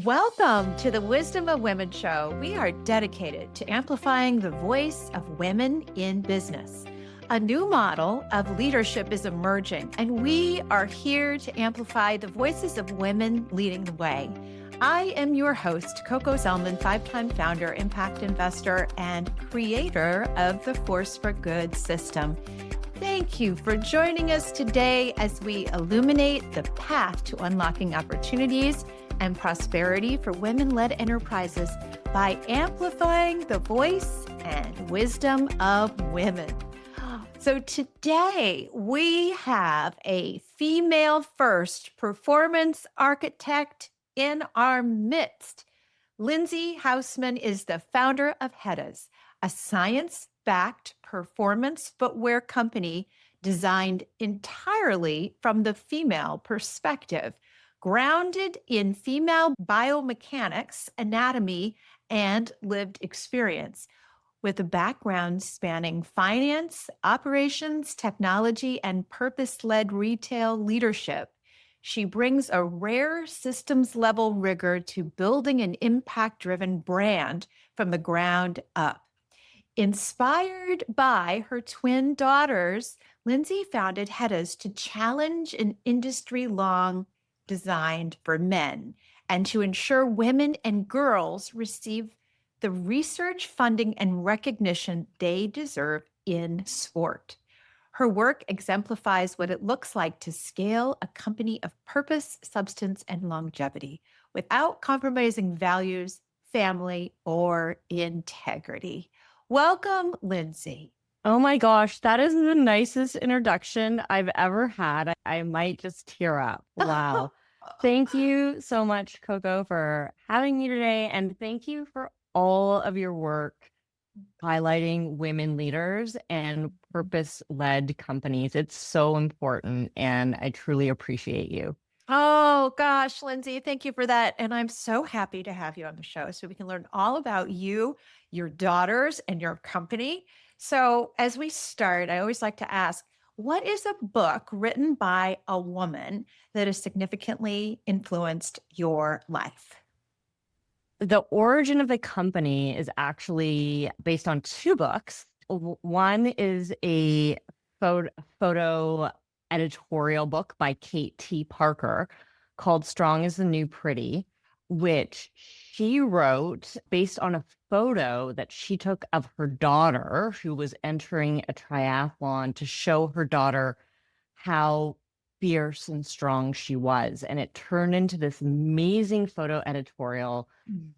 Welcome to the Wisdom of Women show. We are dedicated to amplifying the voice of women in business. A new model of leadership is emerging, and we are here to amplify the voices of women leading the way. I am your host, Coco Zellman, five-time founder, impact investor, and creator of the Force for Good system. Thank you for joining us today as we illuminate the path to unlocking opportunities and prosperity for women-led enterprises by amplifying the voice and wisdom of women. So today we have a female-first performance architect in our midst. Lindsay Housman is the founder of Hettas, a science-backed performance footwear company designed entirely from the female perspective, grounded in female biomechanics, anatomy, and lived experience, with a background spanning finance, operations, technology, and purpose-led retail leadership. She brings a rare systems-level rigor to building an impact-driven brand from the ground up. Inspired by her twin daughters, Lindsay founded Hettas to challenge an industry-long designed for men and to ensure women and girls receive the research, funding, and recognition they deserve in sport. Her work exemplifies what it looks like to scale a company of purpose, substance, and longevity without compromising values, family, or integrity. Welcome, Lindsay. Oh my gosh, that is the nicest introduction I've ever had. I might just tear up. Wow. Thank you so much, Coco, for having me today. And thank you for all of your work highlighting women leaders and purpose-led companies. It's so important, and I truly appreciate you. Oh, gosh, Lindsay, thank you for that. And I'm so happy to have you on the show so we can learn all about you, your daughters, and your company. So, as we start, I always like to ask, what is a book written by a woman that has significantly influenced your life? The origin of the company is actually based on two books. One is a photo editorial book by Kate T. Parker called Strong is the New Pretty, which she wrote based on a photo that she took of her daughter who was entering a triathlon to show her daughter how fierce and strong she was. And it turned into this amazing photo editorial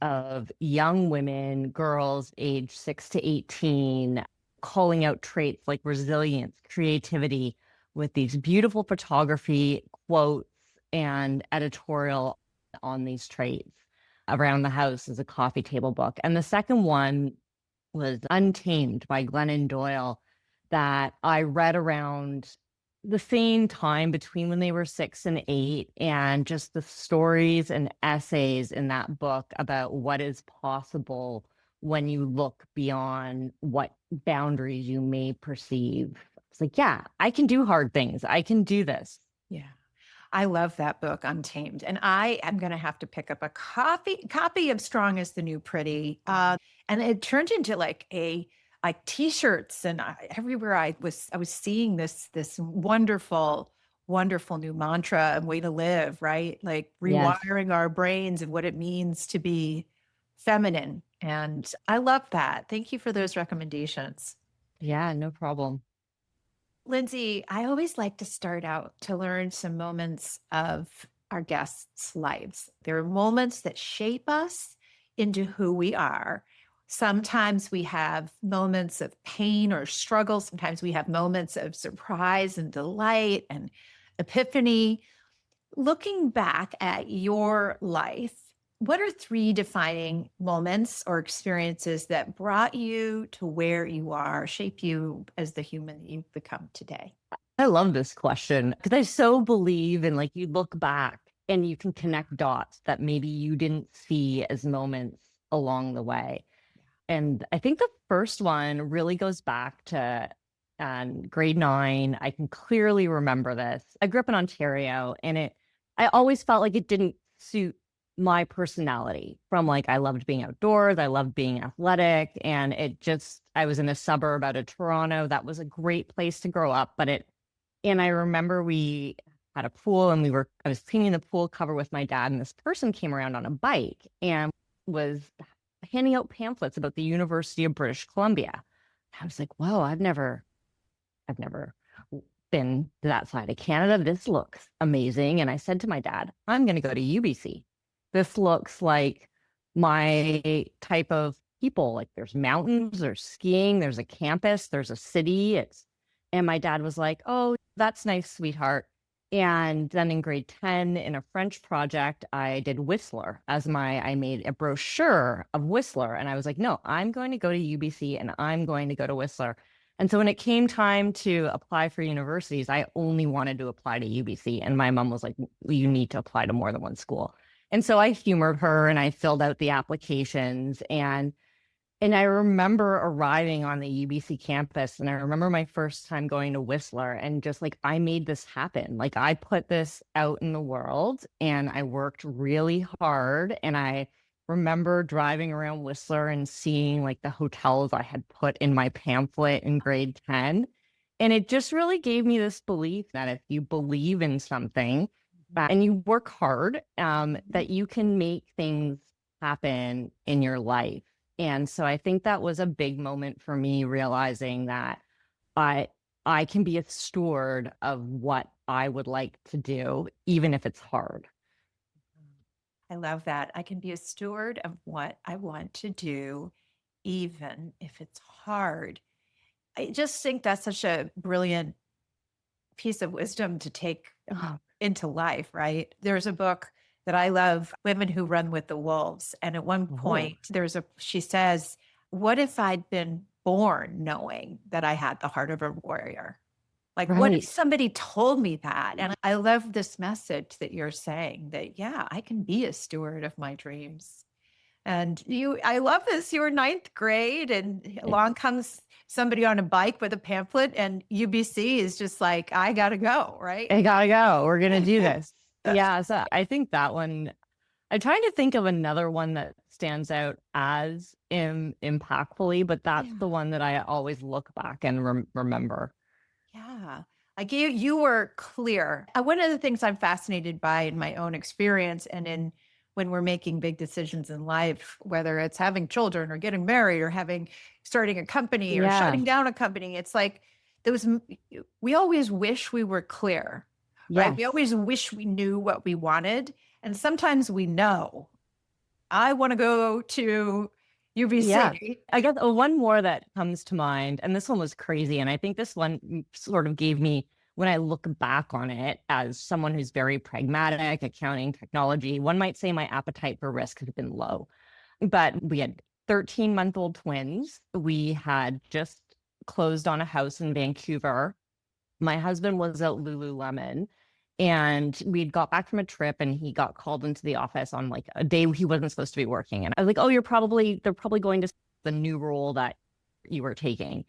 of young women, girls aged 6 to 18, calling out traits like resilience, creativity, with these beautiful photography, quotes, and editorial on these traits. Around the House is a coffee table book. And the second one was Untamed by Glennon Doyle, that I read around the same time between when they were 6 and 8, and just the stories and essays in that book about what is possible when you look beyond what boundaries you may perceive. It's like, yeah, I can do hard things. I can do this. Yeah. I love that book, Untamed. And I am going to have to pick up a copy of Strong is the New Pretty. And it turned into like t-shirts, and everywhere I was seeing this wonderful new mantra and way to live, right? Like rewiring our brains and what it means to be feminine. And I love that. Thank you for those recommendations. Yeah, no problem. Lindsay, I always like to start out to learn some moments of our guests' lives. There are moments that shape us into who we are. Sometimes we have moments of pain or struggle. Sometimes we have moments of surprise and delight and epiphany. Looking back at your life, what are 3 defining moments or experiences that brought you to where you are, shape you as the human that you've become today? I love this question because I so believe in, like, you look back and you can connect dots that maybe you didn't see as moments along the way. And I think the first one really goes back to grade 9. I can clearly remember this. I grew up in Ontario, and I always felt like it didn't suit my personality from like, I loved being outdoors, I loved being athletic. And I was in a suburb out of Toronto. That was a great place to grow up. And I remember we had a pool and I was cleaning the pool cover with my dad, and this person came around on a bike and was handing out pamphlets about the University of British Columbia. I was like, whoa, I've never been to that side of Canada. This looks amazing. And I said to my dad, I'm going to go to UBC. This looks like my type of people. Like there's mountains, there's skiing, there's a campus, there's a city. And my dad was like, oh, that's nice, sweetheart. And then in grade 10, in a French project, I did Whistler I made a brochure of Whistler. And I was like, no, I'm going to go to UBC and I'm going to go to Whistler. And so when it came time to apply for universities, I only wanted to apply to UBC. And my mom was like, well, you need to apply to more than one school. And so I humored her and I filled out the applications. And I remember arriving on the UBC campus, and I remember my first time going to Whistler, and just like, I made this happen. Like I put this out in the world and I worked really hard. And I remember driving around Whistler and seeing like the hotels I had put in my pamphlet in grade 10. And it just really gave me this belief that if you believe in something and you work hard, that you can make things happen in your life. And so I think that was a big moment for me, realizing that I can be a steward of what I would like to do, even if it's hard. I love that. I can be a steward of what I want to do, even if it's hard. I just think that's such a brilliant piece of wisdom to take into life, right? There's a book that I love, Women Who Run with the Wolves. And at one point, she says, what if I'd been born knowing that I had the heart of a warrior? Like, what if somebody told me that? And I love this message that you're saying that, yeah, I can be a steward of my dreams. And I love this. You were ninth grade and along comes somebody on a bike with a pamphlet, and UBC is just like, I got to go, right? I got to go. We're going to do this. Yeah. So I think that one, I'm trying to think of another one that stands out as impactfully, but that's the one that I always look back and remember. Yeah. You were clear. One of the things I'm fascinated by in my own experience and when we're making big decisions in life, whether it's having children or getting married or starting a company or shutting down a company, it's like we always wish we were clear, right? We always wish we knew what we wanted. And sometimes we know, I want to go to UBC. Yeah. I guess one more that comes to mind, and this one was crazy. And I think this one sort of gave me, when I look back on it as someone who's very pragmatic, accounting, technology, one might say my appetite for risk has been low. But we had 13-month-old twins. We had just closed on a house in Vancouver. My husband was at Lululemon. And we'd got back from a trip and he got called into the office on like a day he wasn't supposed to be working. And I was like, oh, they're probably going to the new role that you were taking.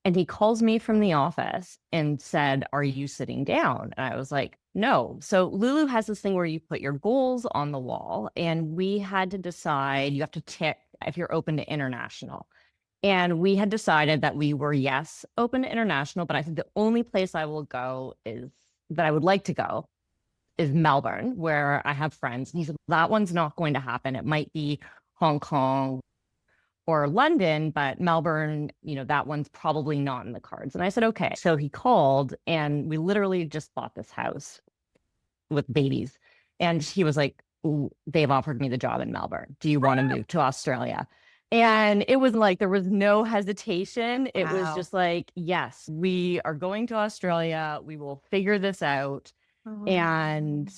And he calls me from the office and said, are you sitting down? And I was like, no. So Lulu has this thing where you put your goals on the wall, and we had to decide, you have to tick if you're open to international. And we had decided that we were, yes, open to international, but I said the only place I will go that I would like to go is Melbourne, where I have friends. And he said, that one's not going to happen. It might be Hong Kong or London, but Melbourne, that one's probably not in the cards. And I said, okay. So he called and we literally just bought this house with babies. And he was like, they've offered me the job in Melbourne. Do you want to move to Australia? And it was like, there was no hesitation. It was just like, yes, we are going to Australia. We will figure this out. And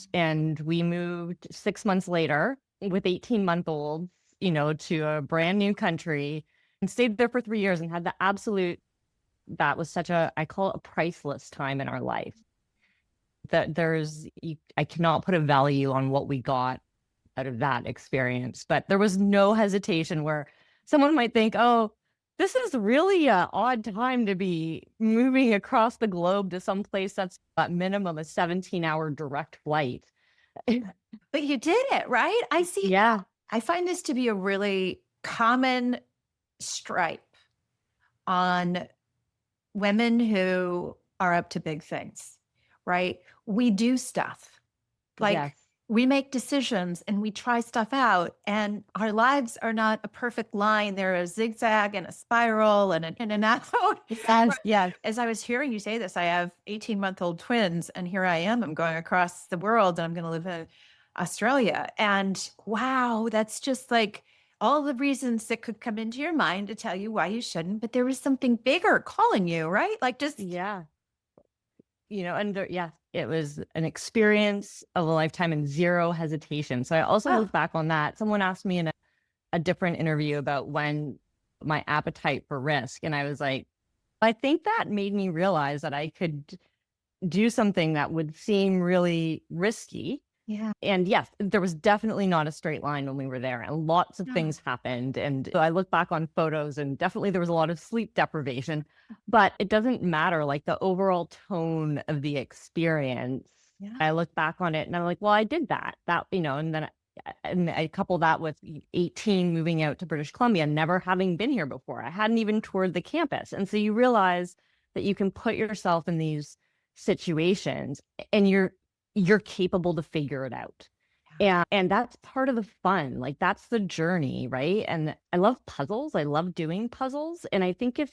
we moved 6 months later with 18-month-olds, to a brand new country, and stayed there for 3 years and had that was such I call it a priceless time in our life. That I cannot put a value on what we got out of that experience, but there was no hesitation where someone might think, oh, this is really an odd time to be moving across the globe to some place that's at minimum a 17-hour direct flight. But you did it, right? I see. Yeah. I find this to be a really common stripe on women who are up to big things, right? We do stuff. Like Yes. we make decisions and we try stuff out, and our lives are not a perfect line. They're a zigzag and a spiral and an in and out. Yes. Yes. As I was hearing you say this, I have 18-month-old twins, and here I am. I'm going across the world and I'm going to live in Australia. And wow, that's just like all the reasons that could come into your mind to tell you why you shouldn't. But there was something bigger calling you, right? Like just, Yeah. And yeah, it was an experience of a lifetime and zero hesitation. So I also oh, look back on that. Someone asked me in a different interview about when my appetite for risk. And I was like, I think that made me realize that I could do something that would seem really risky. yeah. And yes, there was definitely not a straight line when we were there, and lots of No. things happened. And so I look back on photos, and definitely there was a lot of sleep deprivation, but it doesn't matter. Like the overall tone of the experience, Yeah. I look back on it and I'm like, well, I did and I couple that with 18 moving out to British Columbia, never having been here before. I hadn't even toured the campus. And so you realize that you can put yourself in these situations and you're capable to figure it out. And that's part of the fun. Like that's the journey, right? And I love puzzles. I love doing puzzles. And I think if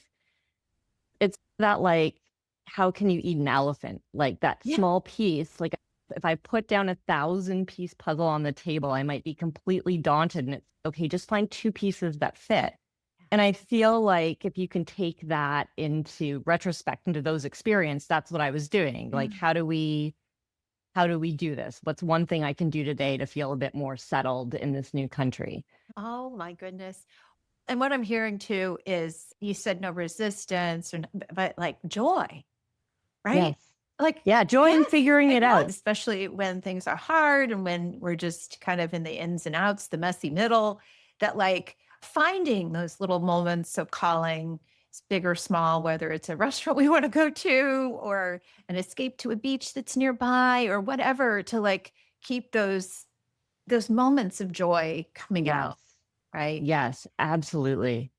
it's that, like, how can you eat an elephant? Like that Yeah. small piece, like if I put down 1,000-piece puzzle on the table, I might be completely daunted. And it's okay, just find 2 pieces that fit. And I feel like if you can take that into retrospect, into those experiences, that's what I was doing. Like, how do we do this? What's one thing I can do today to feel a bit more settled in this new country? Oh my goodness. And what I'm hearing too is you said no resistance, but like joy, right? Yes. Like, Yeah, joy in yes, figuring I it know, out. especially when things are hard and when we're just kind of in the ins and outs, the messy middle, that like finding those little moments of calling, big or small, whether it's a restaurant we want to go to or an escape to a beach that's nearby or whatever, to like keep those moments of joy coming out, Yes. right? Yes, absolutely.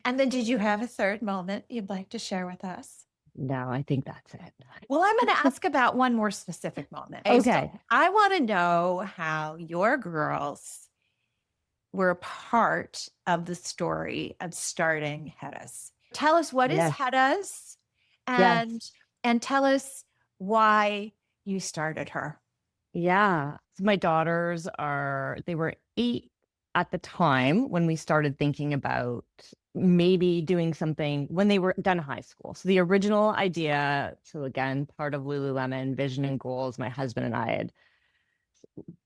And then did you have a third moment you'd like to share with us? No, I think that's it. Well, I'm going to ask about one more specific moment. So Okay. I want to know how your girls were a part of the story of starting Hettas. Tell us what is Yes. Hettas Yes. and tell us why you started her. Yeah. So my daughters they were 8 at the time when we started thinking about maybe doing something when they were done high school. So the original idea, so again, part of Lululemon vision and goals, my husband and I had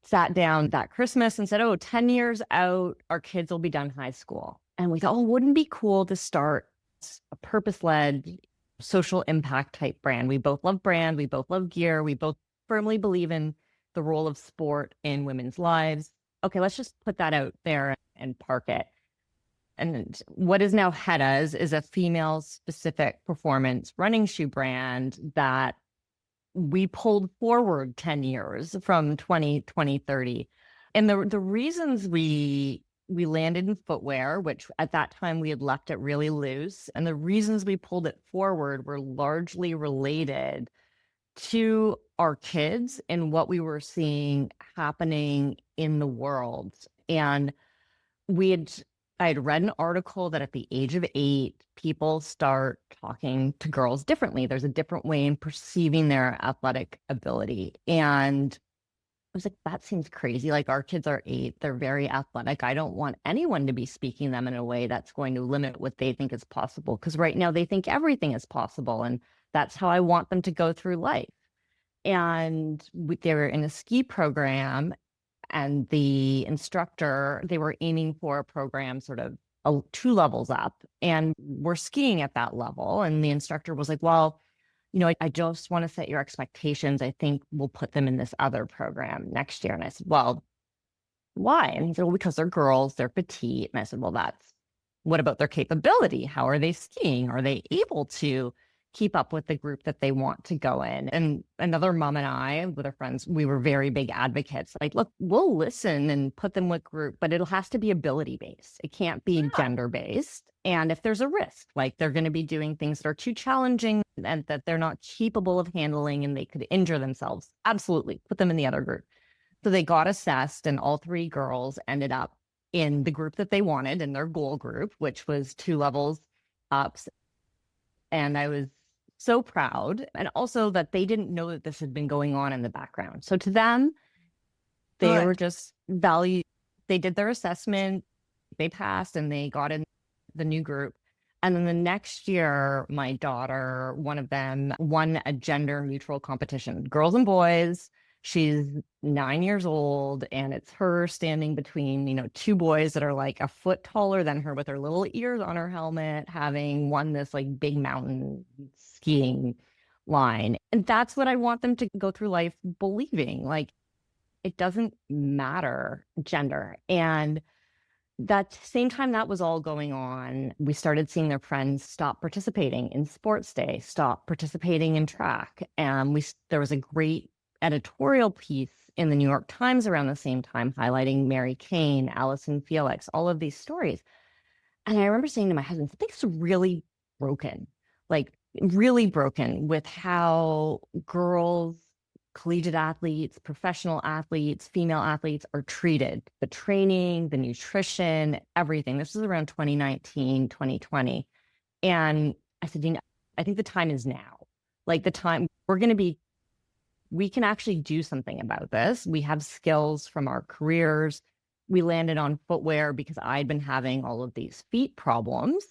sat down that Christmas and said, oh, 10 years out, our kids will be done high school. And we thought, oh, wouldn't it be cool to start a purpose-led social impact type brand? We both love brand. We both love gear. We both firmly believe in the role of sport in women's lives. Okay, let's just put that out there and park it. And what is now Hettas is a female specific performance running shoe brand that we pulled forward 10 years from 2030. And the reasons we landed in footwear, which at that time we had left it really loose, and the reasons we pulled it forward were largely related to our kids and what we were seeing happening in the world. And we had I had read an article that at the age of 8, people start talking to girls differently. There's a different way in perceiving their athletic ability. And I was like, that seems crazy. Like our kids are 8, they're very athletic. I don't want anyone to be speaking them in a way that's going to limit what they think is possible. Because right now they think everything is possible. And that's how I want them to go through life. And they were in a ski program, and the instructor, they were aiming for a program sort of 2 levels up, and we're skiing at that level. And the instructor was like, well, I just want to set your expectations. I think we'll put them in this other program next year. And I said, well, why? And he said, well, because they're girls, they're petite. And I said, well, what about their capability? How are they skiing? Are they able to keep up with the group that they want to go in. And another mom and I, with our friends, we were very big advocates. Like, look, we'll listen and put them with group, but it has to be ability based. It can't be gender based. And if there's a risk, like they're going to be doing things that are too challenging and that they're not capable of handling and they could injure themselves, absolutely put them in the other group. So they got assessed, and all three girls ended up in the group that they wanted, in their goal group, which was 2 levels up. And I was so proud. And also that they didn't know that this had been going on in the background. So to them, they were just valued. They did their assessment, they passed, and they got in the new group. And then the next year, my daughter, one of them, won a gender neutral competition, girls and boys. She's 9 years old, and it's her standing between, 2 boys that are like a foot taller than her with her little ears on her helmet, having won this like big mountain skiing line. And that's what I want them to go through life believing. Like, it doesn't matter gender. And that same time that was all going on, we started seeing their friends stop participating in sports day, stop participating in track. And there was a great editorial piece in the New York Times around the same time highlighting Mary Kane, Allison Felix, all of these stories. And I remember saying to my husband, something's really broken, like really broken with how girls, collegiate athletes, professional athletes, female athletes are treated, the training, the nutrition, everything. This was around 2019, 2020. And I said, I think the time is now. Like the time we can actually do something about this. We have skills from our careers. We landed on footwear because I'd been having all of these feet problems.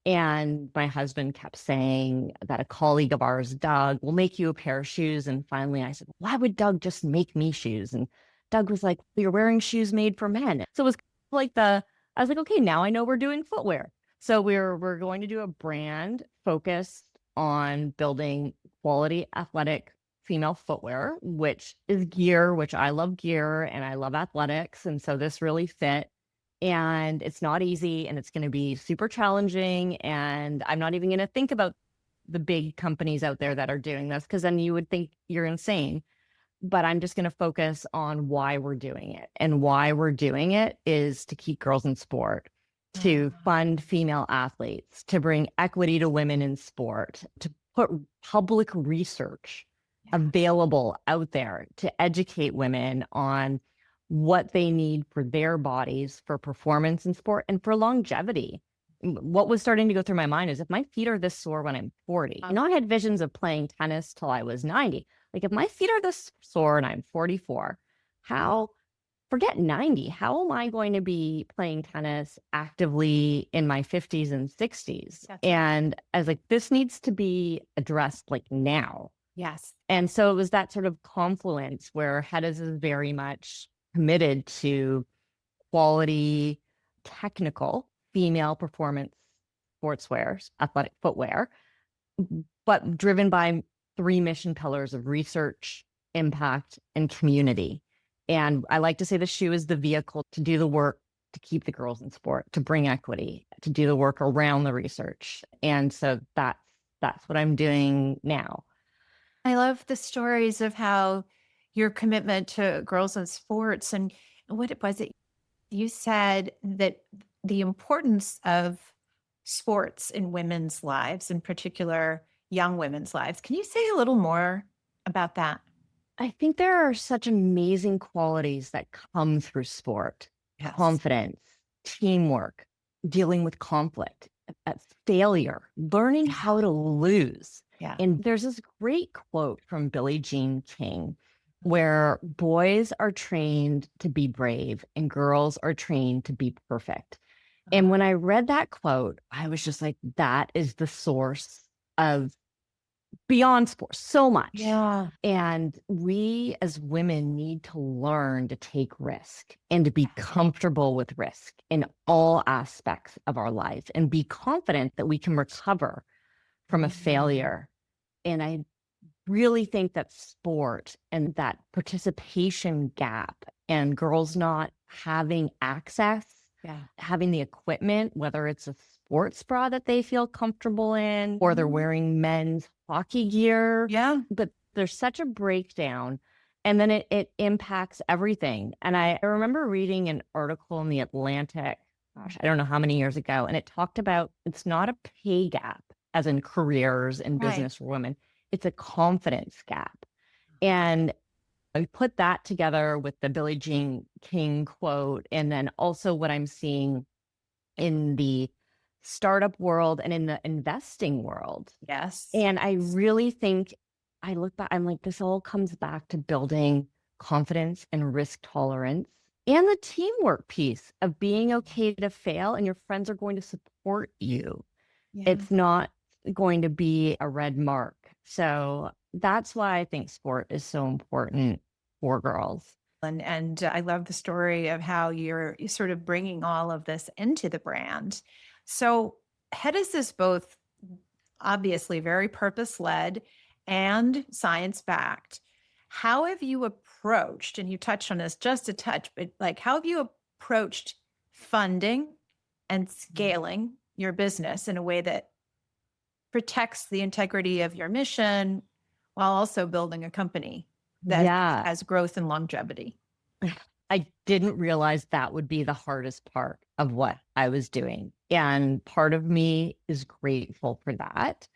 And my husband kept saying that a colleague of ours, Doug, will make you a pair of shoes. And finally I said, why would Doug just make me shoes? And Doug was like, you're wearing shoes made for men. So it was like I was like, okay, now I know we're doing footwear. So we're going to do a brand focused on building quality athletic female footwear, which is gear, which I love gear and I love athletics. And so this really fit. And it's not easy, and it's going to be super challenging. And I'm not even going to think about the big companies out there that are doing this, because then you would think you're insane. But I'm just going to focus on why we're doing it. And why we're doing it is to keep girls in sport, to fund female athletes, to bring equity to women in sport, to put public research available out there to educate women on what they need for their bodies, for performance in sport, and for longevity. What was starting to go through my mind is, if my feet are this sore when I'm 40, I had visions of playing tennis till I was 90. Like, if my feet are this sore and I'm 44, forget 90, how am I going to be playing tennis actively in my 50s and 60s? And I was like, this needs to be addressed like now. Yes. And so it was that sort of confluence where Hettas is very much committed to quality, technical female performance sportswear, athletic footwear, but driven by 3 mission pillars of research, impact, and community. And I like to say the shoe is the vehicle to do the work to keep the girls in sport, to bring equity, to do the work around the research. And so that's what I'm doing now. I love the stories of how your commitment to girls in sports, and what it was it you said that the importance of sports in women's lives, in particular young women's lives. Can you say a little more about that? I think there are such amazing qualities that come through sport. Yes. Confidence, teamwork, dealing with conflict, failure, learning how to lose. Yeah. And there's this great quote from Billie Jean King, where boys are trained to be brave and girls are trained to be perfect. And when I read that quote, I was just like, that is the source of beyond sports so much. Yeah. And we as women need to learn to take risk and to be comfortable with risk in all aspects of our life, and be confident that we can recover from a failure. And I really think that sport and that participation gap and girls not having access Yeah. Having the equipment, whether it's a sports bra that they feel comfortable in, or they're wearing men's hockey gear. Yeah. But there's such a breakdown. And then it impacts everything. And I remember reading an article in The Atlantic, gosh, I don't know how many years ago, and it talked about it's not a pay gap, as in careers and business for women, it's a confidence gap. And I put that together with the Billie Jean King quote, and then also what I'm seeing in the startup world and in the investing world. Yes. And I really think I look back, I'm like, this all comes back to building confidence and risk tolerance and the teamwork piece of being okay to fail, and your friends are going to support you. Yeah. It's not going to be a red mark. So that's why I think sport is so important for girls. And I love the story of how you're sort of bringing all of this into the brand. So Hettas is both obviously very purpose-led and science-backed. How have you approached, and you touched on this just a touch, but like how have you approached funding and scaling your business in a way that protects the integrity of your mission while also building a company that has growth and longevity? I didn't realize that would be the hardest part of what I was doing. And part of me is grateful for that.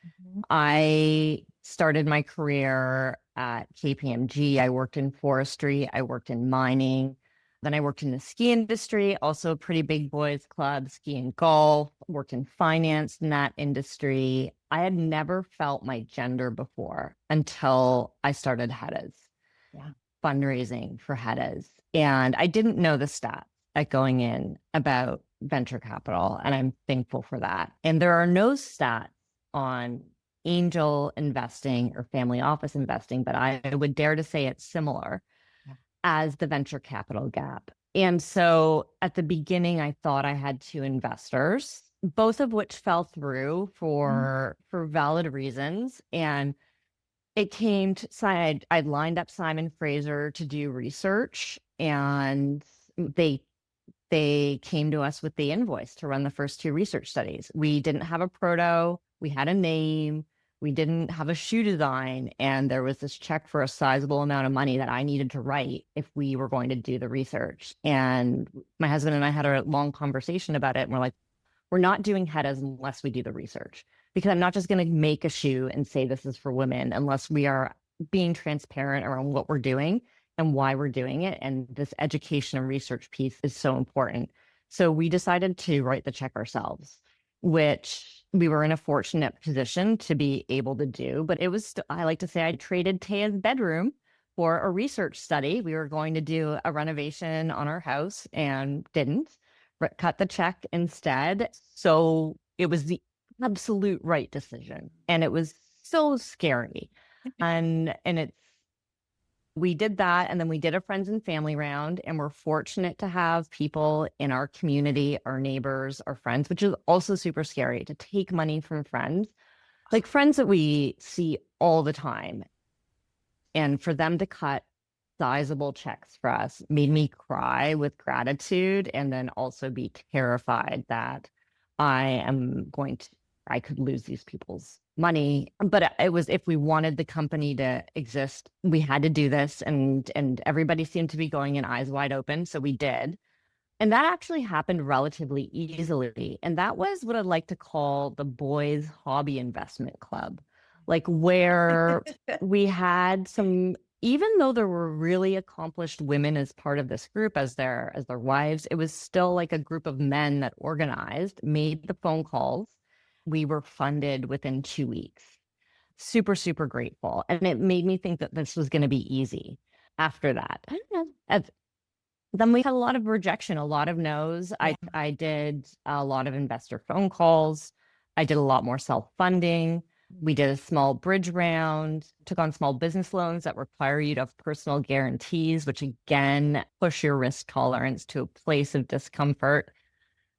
I started my career at KPMG. I worked in forestry. I worked in mining. Then I worked in the ski industry, also a pretty big boys club, ski and golf, worked in finance in that industry. I had never felt my gender before until I started Hettas, fundraising for Hettas. And I didn't know the stats at going in about venture capital, and I'm thankful for that. And there are no stats on angel investing or family office investing, but I would dare to say it's similar as the venture capital gap. And so at the beginning, I thought I had two investors, both of which fell through for valid reasons. And it came to I'd lined up Simon Fraser to do research, and they came to us with the invoice to run the first two research studies. We didn't have a proto, we had a name, we didn't have a shoe design, and there was this check for a sizable amount of money that I needed to write if we were going to do the research. And my husband and I had a long conversation about it, and we're like, we're not doing Hettas unless we do the research, because I'm not just going to make a shoe and say this is for women unless we are being transparent around what we're doing and why we're doing it. And this education and research piece is so important. So we decided to write the check ourselves, which we were in a fortunate position to be able to do. But it was, I like to say, I traded Taya's bedroom for a research study. We were going to do a renovation on our house and didn't, cut the check instead. So it was the absolute right decision. And it was so scary. And we did that. And then we did a friends and family round, and we're fortunate to have people in our community, our neighbors, our friends, which is also super scary to take money from friends, like friends that we see all the time. And for them to cut sizable checks for us made me cry with gratitude, and then also be terrified that I could lose these people's money. But it was, if we wanted the company to exist, we had to do this. And everybody seemed to be going in eyes wide open. So we did. And that actually happened relatively easily. And that was what I'd like to call the boys' hobby investment club, like where we had some, even though there were really accomplished women as part of this group as their wives, it was still like a group of men that organized, made the phone calls. We were funded within 2 weeks. Super, super grateful. And it made me think that this was going to be easy after that. I don't know. Then we had a lot of rejection, a lot of no's. I did a lot of investor phone calls. I did a lot more self-funding. We did a small bridge round, took on small business loans that require you to have personal guarantees, which again, push your risk tolerance to a place of discomfort.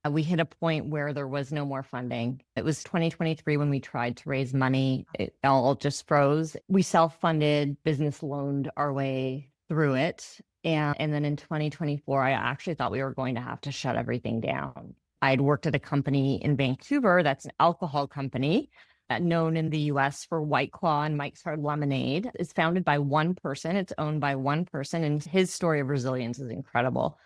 We hit a point where there was no more funding. It was 2023 when we tried to raise money. It all just froze. We self-funded, business loaned our way through it. And then in 2024, I actually thought we were going to have to shut everything down. I'd worked at a company in Vancouver that's an alcohol company known in the US for White Claw and Mike's Hard Lemonade. It's founded by one person, it's owned by one person, and his story of resilience is incredible.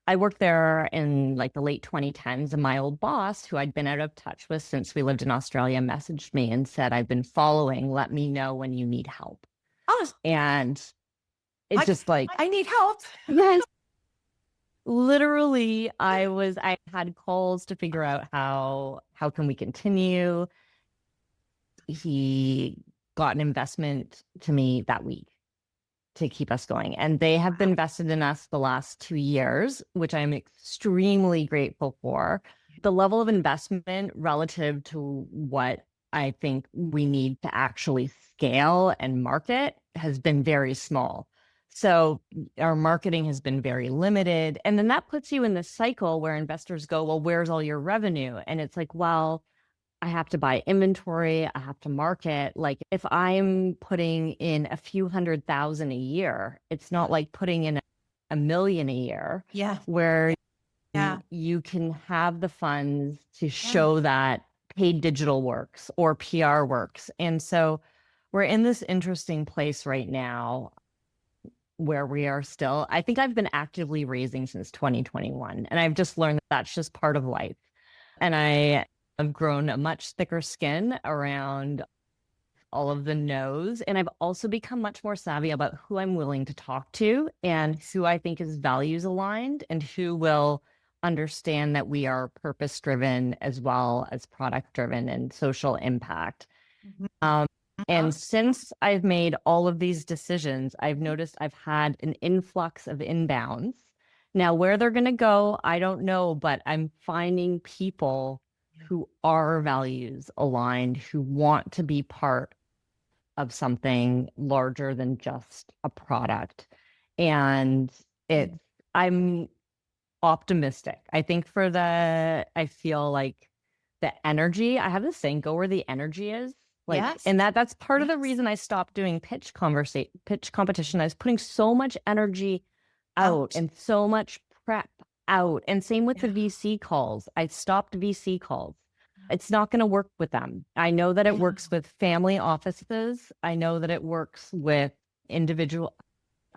I worked there in like the late 2010s, and my old boss, who I'd been out of touch with since we lived in Australia, messaged me and said, I've been following, let me know when you need help. Oh, And it's just like, I need help. yes, literally, I had calls to figure out how can we continue. He got an investment to me that week to keep us going. And they have been invested in us the last 2 years, which I'm extremely grateful for. The level of investment relative to what I think we need to actually scale and market has been very small. So our marketing has been very limited. And then that puts you in this cycle where investors go, well, where's all your revenue? And it's like, well, I have to buy inventory, I have to market. Like if I'm putting in a few 100,000 a year, it's not like putting in a million a year. Yeah. Where Yeah. you can have the funds to show that paid digital works or PR works. And so we're in this interesting place right now where we are still. I think I've been actively raising since 2021, and I've just learned that that's just part of life. And I have grown a much thicker skin around all of the no's. And I've also become much more savvy about who I'm willing to talk to and who I think is values aligned and who will understand that we are purpose driven as well as product driven and social impact. And since I've made all of these decisions, I've noticed I've had an influx of inbounds. Now, where they're going to go, I don't know, but I'm finding people who are values aligned, who want to be part of something larger than just a product. And I'm optimistic. I think I feel like the energy, I have this saying, go where the energy is. Like, Yes. and that's part of the reason I stopped doing pitch competition. I was putting so much energy out and so much prep out. And same with the VC calls. I stopped VC calls. It's not going to work with them. I know that it works with family offices. I know that it works with individual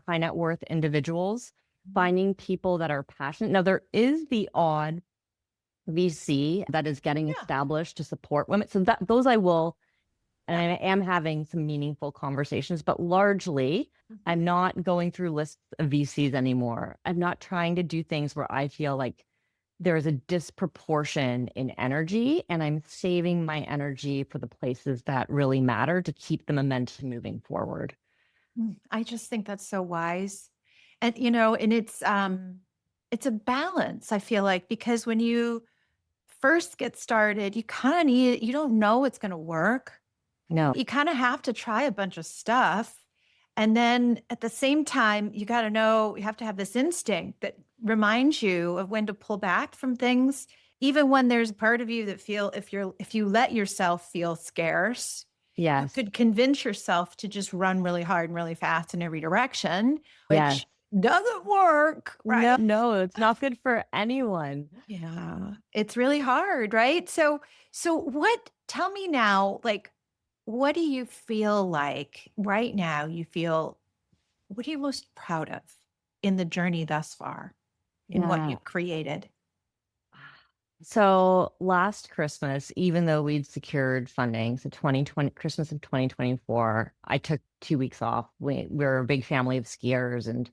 high net worth individuals, finding people that are passionate. Now, there is the odd VC that is getting established to support women. So those I will, and I am having some meaningful conversations, but largely I'm not going through lists of VCs anymore. I'm not trying to do things where I feel like there is a disproportion in energy, and I'm saving my energy for the places that really matter to keep the momentum moving forward. I just think that's so wise. And and it's a balance, I feel like, because when you first get started, you kind of you don't know it's going to work. No. You kind of have to try a bunch of stuff. And then at the same time, you got to know, you have to have this instinct that reminds you of when to pull back from things, even when there's a part of you that if you let yourself feel scarce, you could convince yourself to just run really hard and really fast in every direction, which doesn't work, right? No, it's not good for anyone. Yeah, it's really hard, right? So tell me now, like, what do you feel like right now? What are you most proud of in the journey thus far in what you've created? So last Christmas, even though we'd secured funding, so 2020, Christmas of 2024, I took 2 weeks off. We're a big family of skiers, and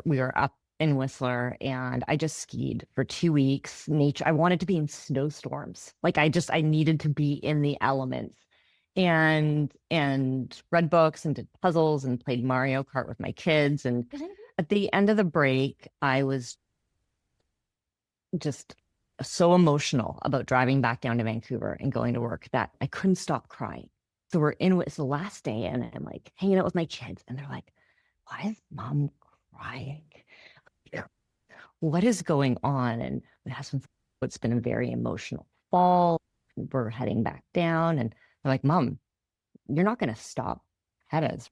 we were up in Whistler, and I just skied for 2 weeks. Nature, I wanted to be in snowstorms. Like I needed to be in the elements, and read books and did puzzles and played Mario Kart with my kids. And at the end of the break, I was just so emotional about driving back down to Vancouver and going to work that I couldn't stop crying. So it's the last day, and I'm like hanging out with my kids, and they're like, why is mom crying? What is going on? And my husband's, it's been a very emotional fall. We're heading back down, and they're like, Mom, you're not going to stop Hettas.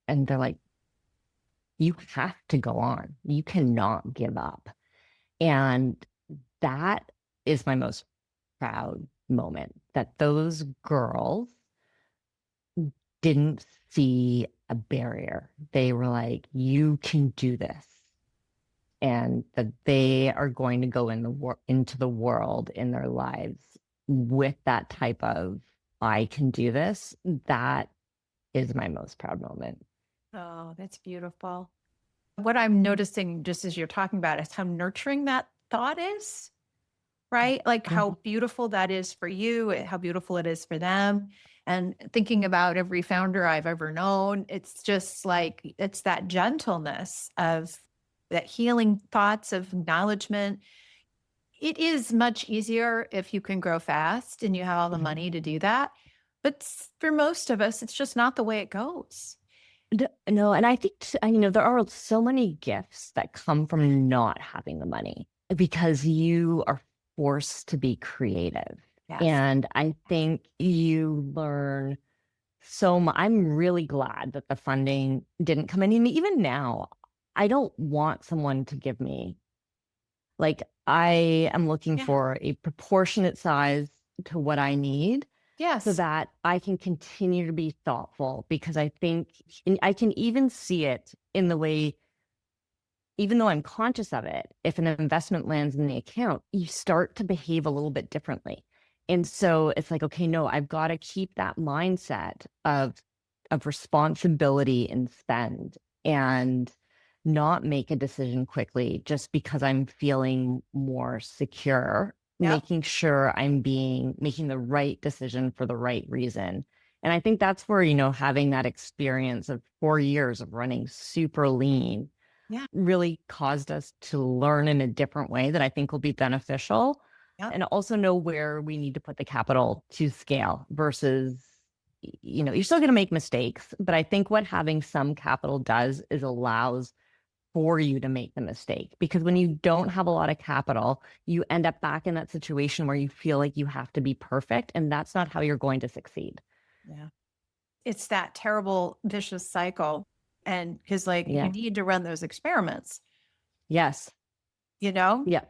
And they're like, you have to go on. You cannot give up. And that is my most proud moment, that those girls didn't see a barrier. They were like, you can do this. And that they are going to go into the world in their lives with that type of, I can do this. That is my most proud moment. Oh, that's beautiful. What I'm noticing just as you're talking about is how nurturing that thought is, right? Like Yeah. how beautiful that is for you, how beautiful it is for them. And thinking about every founder I've ever known, it's just like, it's that gentleness of that healing thoughts of acknowledgement. It is much easier if you can grow fast and you have all the money to do that. But for most of us, it's just not the way it goes. No, and I think, there are so many gifts that come from not having the money because you are forced to be creative. Yes. And I think you learn so much. I'm really glad that the funding didn't come in. And even now, I don't want someone to give me, like, I am looking Yeah. for a proportionate size to what I need so Yes. that I can continue to be thoughtful because I think, and I can even see it in the way, even though I'm conscious of it, if an investment lands in the account, you start to behave a little bit differently. And so it's like, okay, no, I've got to keep that mindset of responsibility and spend and not make a decision quickly just because I'm feeling more secure, Yep. making sure making the right decision for the right reason. And I think that's where, having that experience of 4 years of running super lean Yeah. really caused us to learn in a different way that I think will be beneficial Yep. and also know where we need to put the capital to scale versus, you're still going to make mistakes. But I think what having some capital does is allows for you to make the mistake because when you don't have a lot of capital, you end up back in that situation where you feel like you have to be perfect. And that's not how you're going to succeed. Yeah. It's that terrible vicious cycle. And because like you Yeah. need to run those experiments, Yes. you know? Yeah.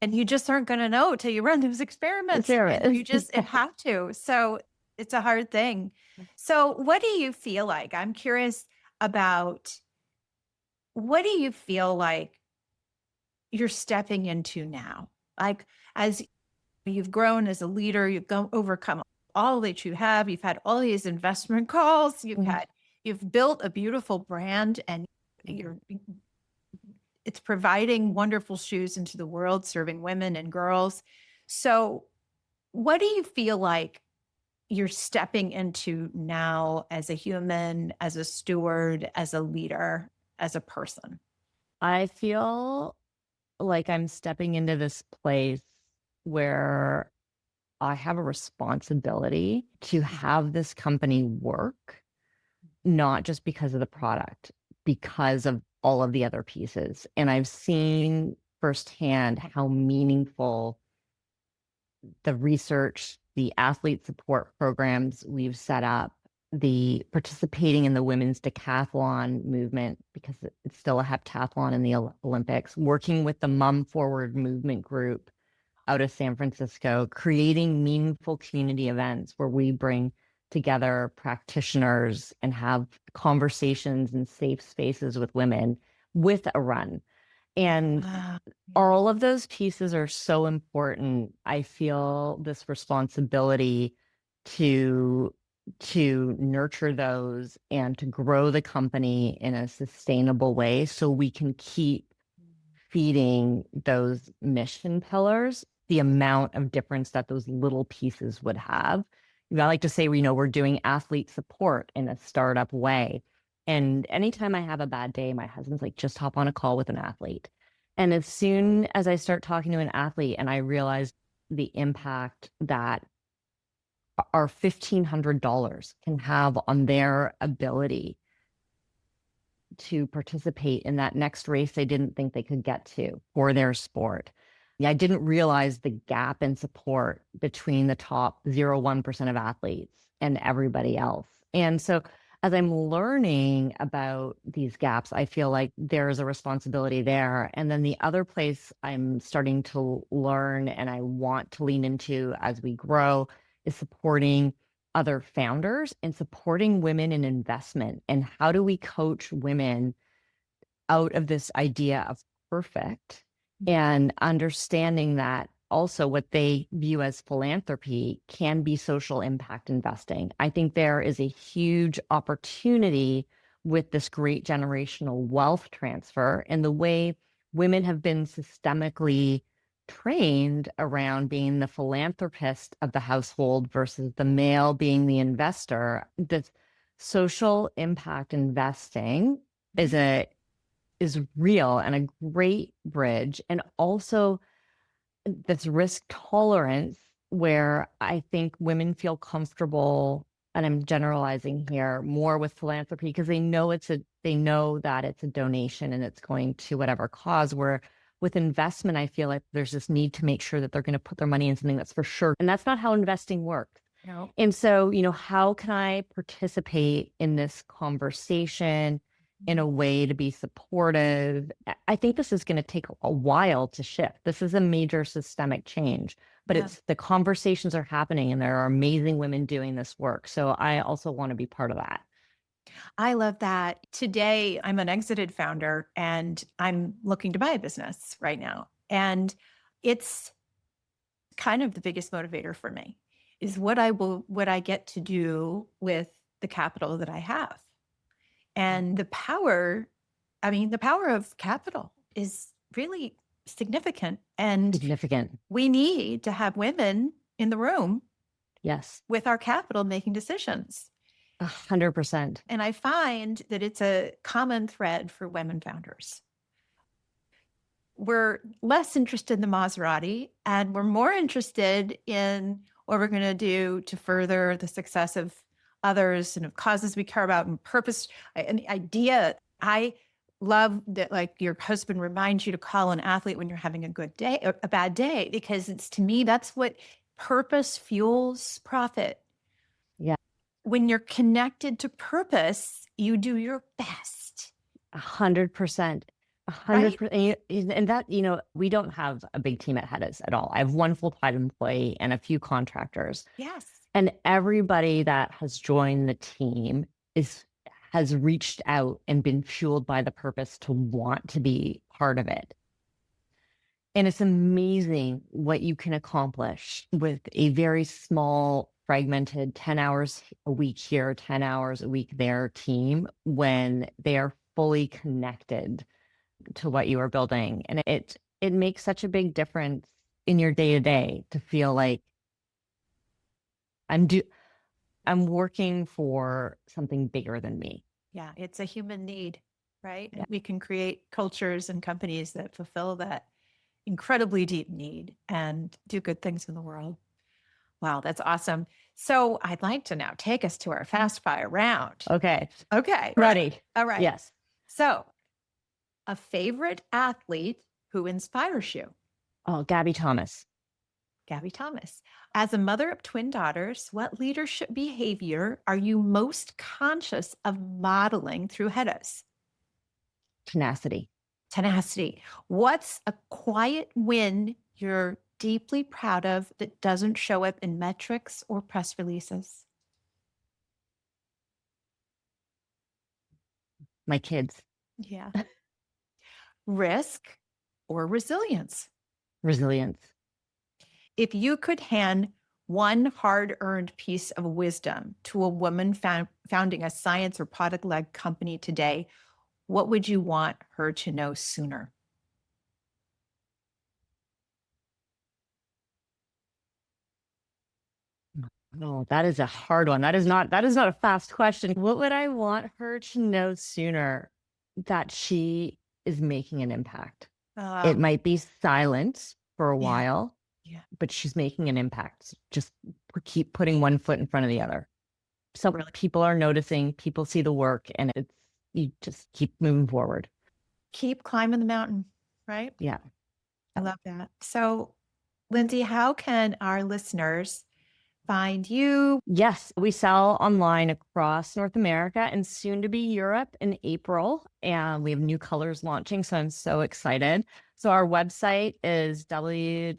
And you just aren't going to know till you run those experiments. And Sarah. you just have to. So it's a hard thing. So what do you feel like? I'm curious about what do you feel like you're stepping into now? Like as you've grown as a leader, overcome all that you have. You've had all these investment calls. You've built a beautiful brand, and it's providing wonderful shoes into the world, serving women and girls. So, what do you feel like you're stepping into now as a human, as a steward, as a leader, as a person? I feel like I'm stepping into this place where I have a responsibility to have this company work, not just because of the product, because of all of the other pieces. And I've seen firsthand how meaningful the research, the athlete support programs we've set up, the participating in the women's decathlon movement, because it's still a heptathlon in the Olympics, working with the Mum Forward movement group out of San Francisco, creating meaningful community events where we bring together practitioners and have conversations in safe spaces with women with a run. And Ah, all of those pieces are so important. I feel this responsibility to nurture those and to grow the company in a sustainable way so we can keep feeding those mission pillars the amount of difference that those little pieces would have. I like to say, we're doing athlete support in a startup way. And anytime I have a bad day, my husband's like, just hop on a call with an athlete. And as soon as I start talking to an athlete and I realize the impact that our $1,500 can have on their ability to participate in that next race they didn't think they could get to for their sport. Yeah, I didn't realize the gap in support between the top 0.1% of athletes and everybody else. And so as I'm learning about these gaps, I feel like there's a responsibility there. And then the other place I'm starting to learn and I want to lean into as we grow is supporting other founders and supporting women in investment. And how do we coach women out of this idea of perfect and understanding that also what they view as philanthropy can be social impact investing. I think there is a huge opportunity with this great generational wealth transfer and the way women have been systemically trained around being the philanthropist of the household versus the male being the investor. This social impact investing is real and a great bridge. And also this risk tolerance where I think women feel comfortable, and I'm generalizing here, more with philanthropy because they know that it's a donation and it's going to whatever cause. Where with investment, I feel like there's this need to make sure that they're going to put their money in something that's for sure. And that's not how investing works. No. And so, how can I participate in this conversation in a way to be supportive? I think this is going to take a while to shift. This is a major systemic change, but Yeah. it's the conversations are happening and there are amazing women doing this work. So I also want to be part of that. I love that. Today, I'm an exited founder and I'm looking to buy a business right now. And it's kind of the biggest motivator for me is what I get to do with the capital that I have. And the power of capital is really significant. And Significant. we need to have women in the room Yes. with our capital making decisions. 100%. And I find that it's a common thread for women founders. We're less interested in the Maserati and we're more interested in what we're going to do to further the success of others and of causes we care about and purpose and the idea. I love that, like, your husband reminds you to call an athlete when you're having a good day or a bad day, because it's, to me, that's what purpose fuels profit. Yeah. When you're connected to purpose, you do your best. 100%. 100%. And that, we don't have a big team at Hettas at all. I have one full-time employee and a few contractors. Yes. And everybody that has joined the team has reached out and been fueled by the purpose to want to be part of it. And it's amazing what you can accomplish with a very small, fragmented 10 hours a week here, 10 hours a week there team when they are fully connected to what you are building. And it makes such a big difference in your day to day to feel like I'm working for something bigger than me. Yeah, it's a human need, right? Yeah. We can create cultures and companies that fulfill that incredibly deep need and do good things in the world. Wow, that's awesome. So I'd like to now take us to our fast fire round. Okay. Ready. All right. Yes. So, a favorite athlete who inspires you? Oh, Gabby Thomas. Gabby Thomas. As a mother of twin daughters, what leadership behavior are you most conscious of modeling through Hettas? Tenacity. Tenacity. What's a quiet win you're deeply proud of that doesn't show up in metrics or press releases? My kids. Yeah. Risk or resilience? Resilience. If you could hand one hard-earned piece of wisdom to a woman founding a science or product-led company today, what would you want her to know sooner? Oh, that is a hard one. That is not a fast question. What would I want her to know sooner? That she is making an impact. It might be silent for a while, but she's making an impact. Just keep putting one foot in front of the other. So people are noticing, people see the work, and you just keep moving forward. Keep climbing the mountain, right? Yeah. I love that. So, Lindsay, how can our listeners find you? Yes, we sell online across North America and soon to be Europe in April. And we have new colors launching, so I'm so excited. So our website is www.hettas,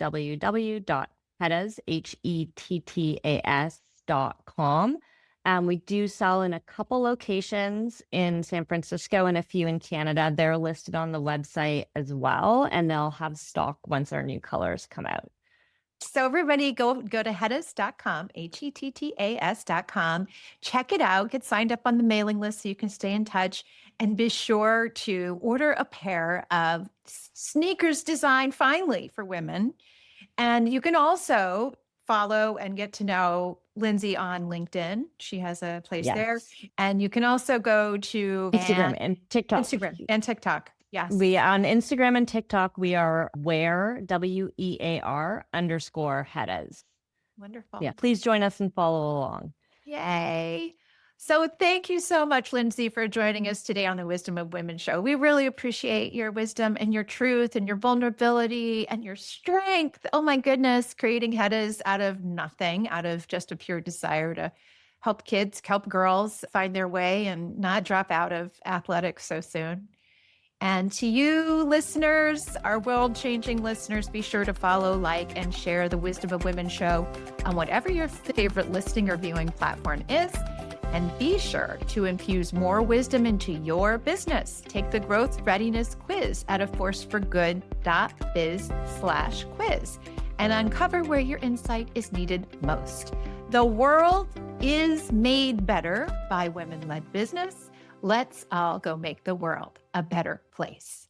Hettas.com. And we do sell in a couple locations in San Francisco and a few in Canada. They're listed on the website as well, and they'll have stock once our new colors come out. So everybody go to hettas.com, Hettas.com. Check it out. Get signed up on the mailing list so you can stay in touch, and be sure to order a pair of sneakers designed finely for women. And you can also follow and get to know Lindsay on LinkedIn. She has a place there. Yes. And you can also go to Instagram and TikTok. Instagram and TikTok. Yes. We on Instagram and TikTok, we are WEAR_Hettas. Wonderful. Yeah, please join us and follow along. Yay. So thank you so much, Lindsay, for joining us today on the Wisdom of Women show. We really appreciate your wisdom and your truth and your vulnerability and your strength. Oh my goodness, creating Hettas out of nothing, out of just a pure desire to help kids, help girls find their way and not drop out of athletics so soon. And to you listeners, our world-changing listeners, be sure to follow, like, and share the Wisdom of Women show on whatever your favorite listening or viewing platform is. And be sure to infuse more wisdom into your business. Take the Growth Readiness Quiz at aforceforgood.biz/quiz and uncover where your insight is needed most. The world is made better by women-led business. Let's all go make the world a better place.